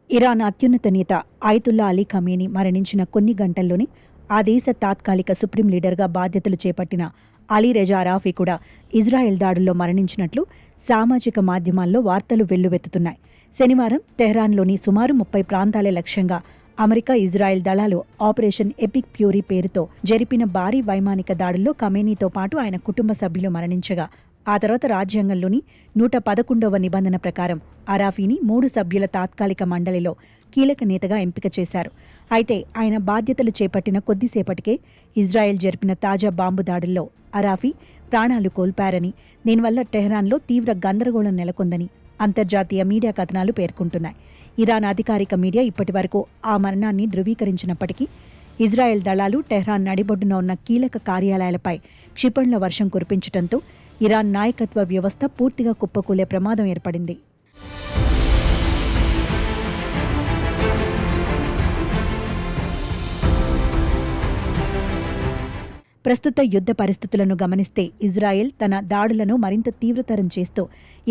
Iran అత్యున్నత నేత Ayatollah Ali Khamenei మరణించిన కొన్ని గంటల్లోనే ఆ దేశ తాత్కాలిక సుప్రీం లీడర్గా బాధ్యతలు చేపట్టిన అలీ రెజా అరాఫీ కూడా ఇజ్రాయెల్ దాడుల్లో మరణించినట్లు సామాజిక మాధ్యమాల్లో వార్తలు వెల్లువెత్తుతున్నాయి. శనివారం తెహ్రాన్లోని సుమారు 30 ప్రాంతాలే లక్ష్యంగా అమెరికా, ఇజ్రాయెల్ దళాలు ఆపరేషన్ ఎపిక్ ప్యూరీ పేరుతో జరిపిన భారీ వైమానిక దాడుల్లో ఖమేనీతో పాటు ఆయన కుటుంబ సభ్యులు మరణించగా, ఆ తర్వాత రాజ్యాంగంలోని 111వ నిబంధన ప్రకారం అరాఫీని 3 సభ్యుల తాత్కాలిక మండలిలో కీలక నేతగా ఎంపిక చేశారు. అయితే ఆయన బాధ్యతలు చేపట్టిన కొద్దిసేపటికే ఇజ్రాయెల్ జరిపిన తాజా బాంబు దాడుల్లో అరాఫీ ప్రాణాలు కోల్పారని, దీనివల్ల టెహ్రాన్లో తీవ్ర గందరగోళం నెలకొందని అంతర్జాతీయ మీడియా కథనాలు పేర్కొంటున్నాయి. ఇరాన్ అధికారిక మీడియా ఇప్పటివరకు ఆ మరణాన్ని ధృవీకరించినప్పటికీ ఇజ్రాయెల్ దళాలు టెహ్రాన్ నడిబొడ్డున ఉన్న కీలక కార్యాలయాలపై క్షిపణుల వర్షం కురిపించడంతో ఇరాన్ నాయకత్వ వ్యవస్థ పూర్తిగా కుప్పకూలే ప్రమాదం ఏర్పడింది. ప్రస్తుత యుద్ధ పరిస్థితులను గమనిస్తే ఇజ్రాయెల్ తన దాడులను మరింత తీవ్రతరం చేస్తూ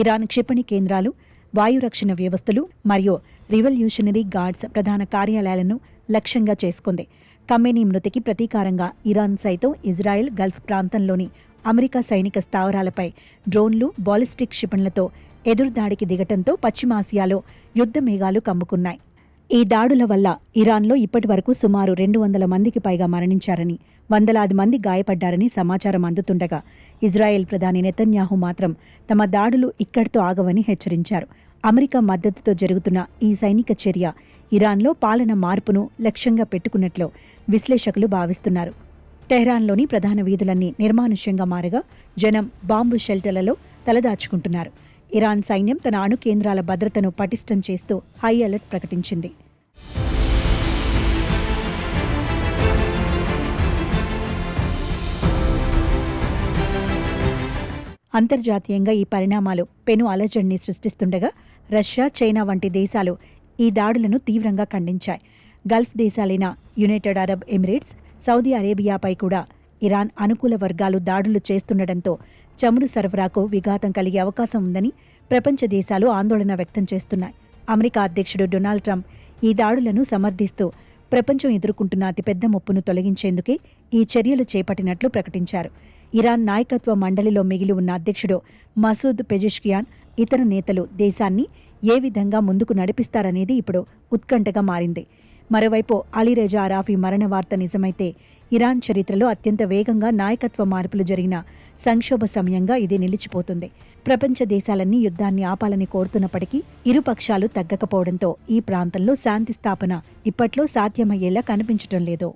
ఇరాన్ క్షిపణి కేంద్రాలు, వాయురక్షణ వ్యవస్థలు మరియు రివల్యూషనరీ గార్డ్స్ ప్రధాన కార్యాలయాలను లక్ష్యంగా చేసుకుంది. ఖమేనీ మృతికి ప్రతీకారంగా ఇరాన్ సైతం ఇజ్రాయెల్ గల్ఫ్ ప్రాంతంలోని అమెరికా సైనిక స్థావరాలపై డ్రోన్లు, బాలిస్టిక్ క్షిపణులతో ఎదురుదాడికి దిగటంతో పశ్చిమాసియాలో యుద్ధ మేఘాలు కమ్ముకున్నాయి. ఈ దాడుల వల్ల ఇరాన్లో ఇప్పటివరకు సుమారు 200 మందికి పైగా మరణించారని, వందలాది మంది గాయపడ్డారని సమాచారం అందుతుండగా ఇజ్రాయెల్ ప్రధాని నెతన్యాహు మాత్రం తమ దాడులు ఇక్కడితో ఆగవని హెచ్చరించారు. అమెరికా మద్దతుతో జరుగుతున్న ఈ సైనిక చర్య ఇరాన్లో పాలన మార్పును లక్ష్యంగా పెట్టుకున్నట్లు విశ్లేషకులు భావిస్తున్నారు. టెహ్రాన్లోని ప్రధాన వీధులన్నీ నిర్మానుష్యంగా మారగా జనం బాంబు షెల్టర్లలో తలదాచుకుంటున్నారు. ఇరాన్ సైన్యం తన అణు కేంద్రాల భద్రతను పటిష్టం చేస్తూ హై అలర్ట్ ప్రకటించింది. అంతర్జాతీయంగా ఈ పరిణామాలు పెను అలజడిని సృష్టిస్తుండగా రష్యా, చైనా వంటి దేశాలు ఈ దాడులను తీవ్రంగా ఖండించాయి. గల్ఫ్ దేశాలైన యునైటెడ్ అరబ్ ఎమిరేట్స్, సౌదీ అరేబియాపై కూడా ఇరాన్ అనుకూల వర్గాలు దాడులు చేస్తుండటంతో చమురు సరఫరాకు విఘాతం కలిగే అవకాశం ఉందని ప్రపంచ దేశాలు ఆందోళన వ్యక్తం చేస్తున్నాయి. అమెరికా అధ్యక్షుడు డొనాల్డ్ ట్రంప్ ఈ దాడులను సమర్థిస్తూ ప్రపంచం ఎదుర్కొంటున్న అతిపెద్ద ముప్పును తొలగించేందుకే ఈ చర్యలు చేపట్టినట్లు ప్రకటించారు. ఇరాన్ నాయకత్వ మండలిలో మిగిలి ఉన్న అధ్యక్షుడు మసూద్ పెజెష్కియాన్, ఇతర నేతలు దేశాన్ని ఏ విధంగా ముందుకు నడిపిస్తారనేది ఇప్పుడు ఉత్కంఠగా మారింది. మరోవైపు అలీ రెజా అరాఫీ మరణ వార్త నిజమైతే ఇరాన్ చరిత్రలో అత్యంత వేగంగా నాయకత్వ మార్పులు జరిగిన సంక్షోభ సమయంగా ఇది నిలిచిపోతుంది. ప్రపంచ దేశాలన్నీ యుద్ధాన్ని ఆపాలని కోరుతున్నప్పటికీ ఇరుపక్షాలు తగ్గకపోవడంతో ఈ ప్రాంతంలో శాంతి స్థాపన ఇప్పట్లో సాధ్యమయ్యేలా కనిపించటం లేదు.